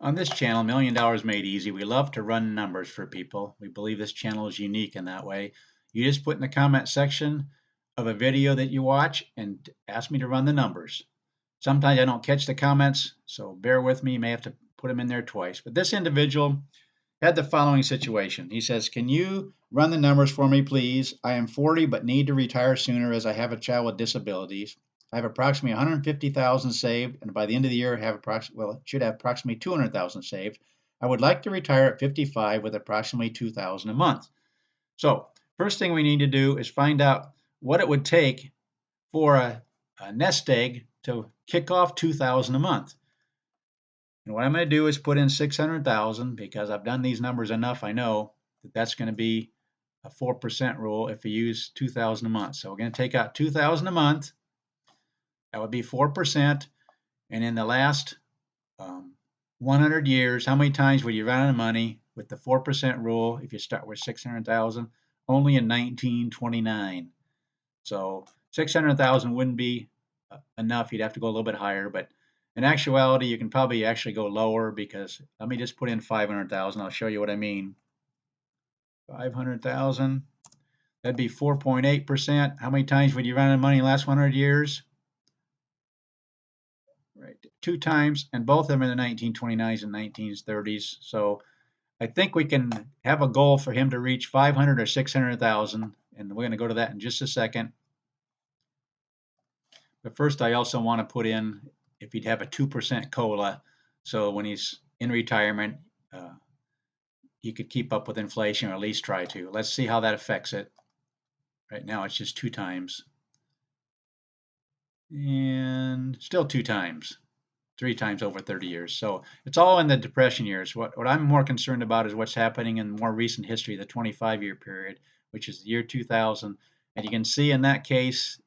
On this channel, $1 Million Made Easy, we love to run numbers for people. We believe this channel is unique in that way. You just put in the comment section of a video that you watch and ask me to run the numbers. Sometimes I don't catch the comments, so bear with me. You may have to put them in there twice. But this individual had the following situation. He says, "Can you run the numbers for me, please? I am 40 but need to retire sooner as I have a child with disabilities. I have approximately 150,000 saved, and by the end of the year, I have should have approximately 200,000 saved. I would like to retire at 55 with approximately 2,000 a month." So, first thing we need to do is find out what it would take for a nest egg to kick off 2,000 a month. And what I'm going to do is put in 600,000 because I've done these numbers enough. I know that that's going to be a 4% rule if you use 2,000 a month. So we're going to take out 2,000 a month. That would be 4%. And in the last 100 years, how many times would you run out of money with the 4% rule if you start with 600,000? Only in 1929. So 600,000 wouldn't be enough. You'd have to go a little bit higher, but in actuality, you can probably actually go lower because let me just put in 500,000. I'll show you what I mean. 500,000. That'd be 4.8%. How many times would you run out of money in the last 100 years? Right, 2 times, and both of them in the 1929s and 1930s. So I think we can have a goal for him to reach 500 or 600,000, and we're going to go to that in just a second. But first, I also want to put in if he'd have a 2% COLA, so when he's in retirement, he could keep up with inflation or at least try to. Let's see how that affects it. Right now, it's just 2 times. And still 2 times. 3 times over 30 years. So it's all in the depression years. What I'm more concerned about is what's happening in more recent history, the 25-year period, which is the year 2000. And you can see in that case,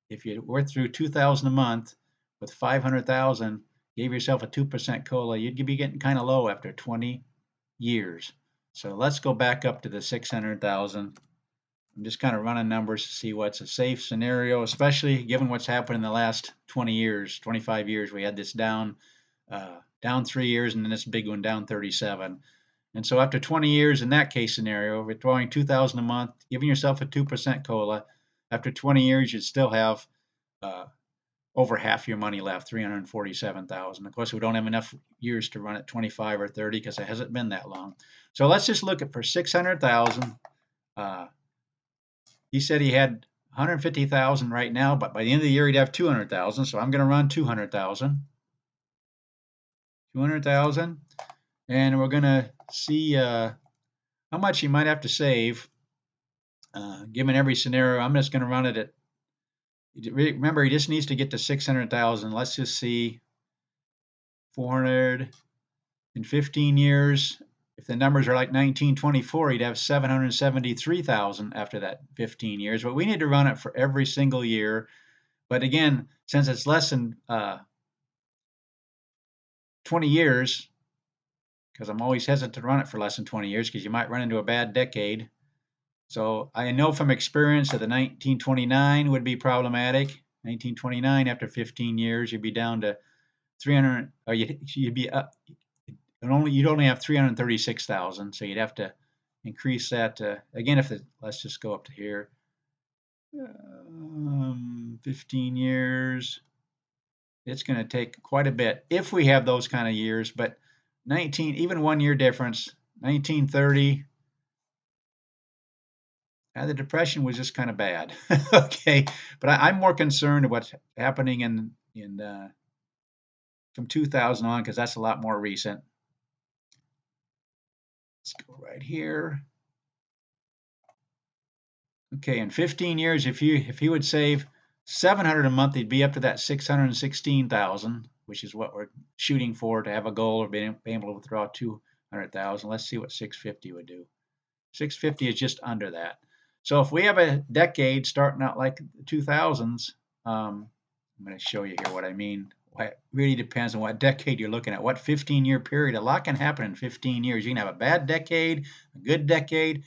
if you were through 2,000 a month with 500,000, gave yourself a 2% COLA, you'd be getting kind of low after 20 years. So let's go back up to the 600,000. I'm just kind of running numbers to see what's a safe scenario, especially given what's happened in the last 20 years, 25 years. We had this down 3 years, and then this big one down 37. And so after 20 years in that case scenario, withdrawing 2,000 a month, giving yourself a 2% COLA, after 20 years, you'd still have over half your money left, 347,000. Of course, we don't have enough years to run at 25 or 30 because it hasn't been that long. So let's just look at for 600,000. He said he had 150,000 right now, but by the end of the year he'd have 200,000. So I'm going to run 200,000. 200,000, and we're going to see how much he might have to save. Given every scenario, I'm just going to run it at. Remember, he just needs to get to 600,000. Let's just see, 415 years. If the numbers are like 1924, he'd have 773,000 after that 15 years. But we need to run it for every single year. But again, since it's less than 20 years, because I'm always hesitant to run it for less than 20 years because you might run into a bad decade. So I know from experience that the 1929 would be problematic. 1929, after 15 years, you'd be down to 300, or you'd be up. You'd only have 336,000, so you'd have to increase that to, again, let's just go up to here. 15 years. It's going to take quite a bit if we have those kind of years, but even 1 year difference, 1930, the depression was just kind of bad. Okay, but I'm more concerned with what's happening in from 2000 on because that's a lot more recent. Let's go right here. Okay, in 15 years, if he would save 700 a month, he'd be up to that 616,000, which is what we're shooting for to have a goal of being able to withdraw 200,000. Let's see what 650 would do. 650 is just under that. So if we have a decade starting out like the 2000s, I'm going to show you here what I mean. It really depends on what decade you're looking at. What 15-year period? A lot can happen in 15 years. You can have a bad decade, a good decade.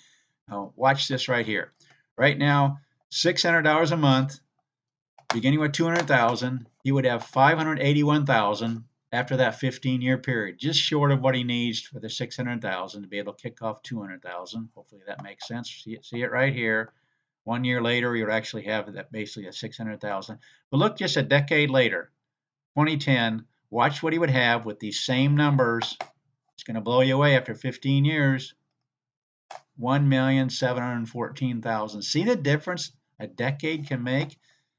Now, watch this right here. Right now, $600 a month, beginning with 200,000, he would have 581,000 after that 15-year period, just short of what he needs for the 600,000 to be able to kick off 200,000. Hopefully that makes sense. See it right here. 1 year later, you would actually have that basically a 600,000. But look, just a decade later, 2010, watch what he would have with these same numbers. It's going to blow you away after 15 years. 1,714,000. See the difference a decade can make?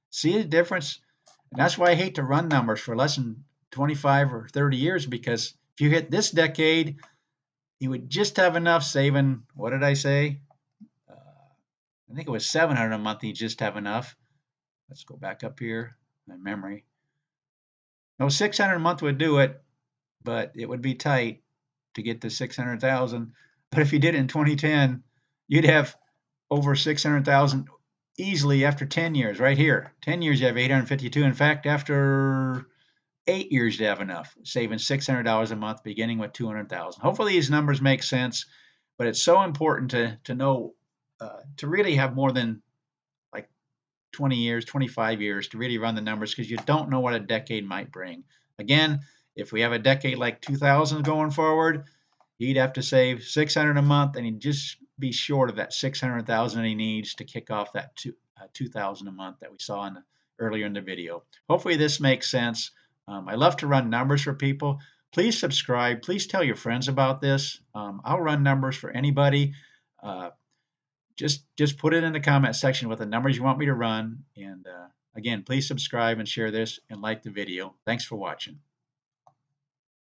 See the difference? And that's why I hate to run numbers for less than 25 or 30 years, because if you hit this decade, you would just have enough saving. What did I say? I think it was 700 a month. You just have enough. Let's go back up here. My memory. No, 600 a month would do it, but it would be tight to get to 600,000. But if you did it in 2010, you'd have over 600,000 easily after 10 years. Right here, 10 years you have 852. In fact, after 8 years you have enough, saving $600 a month, beginning with 200,000. Hopefully these numbers make sense, but it's so important to know to really have more than like 20 years, 25 years to really run the numbers, because you don't know what a decade might bring. Again, if we have a decade like 2000 going forward, he'd have to save 600 a month, and he'd just be short of that 600,000 he needs to kick off that 2,000 a month that we saw earlier in the video. Hopefully this makes sense. I love to run numbers for people. Please subscribe. Please tell your friends about this. I'll run numbers for anybody. Just put it in the comment section with the numbers you want me to run. And again, please subscribe and share this and like the video. Thanks for watching.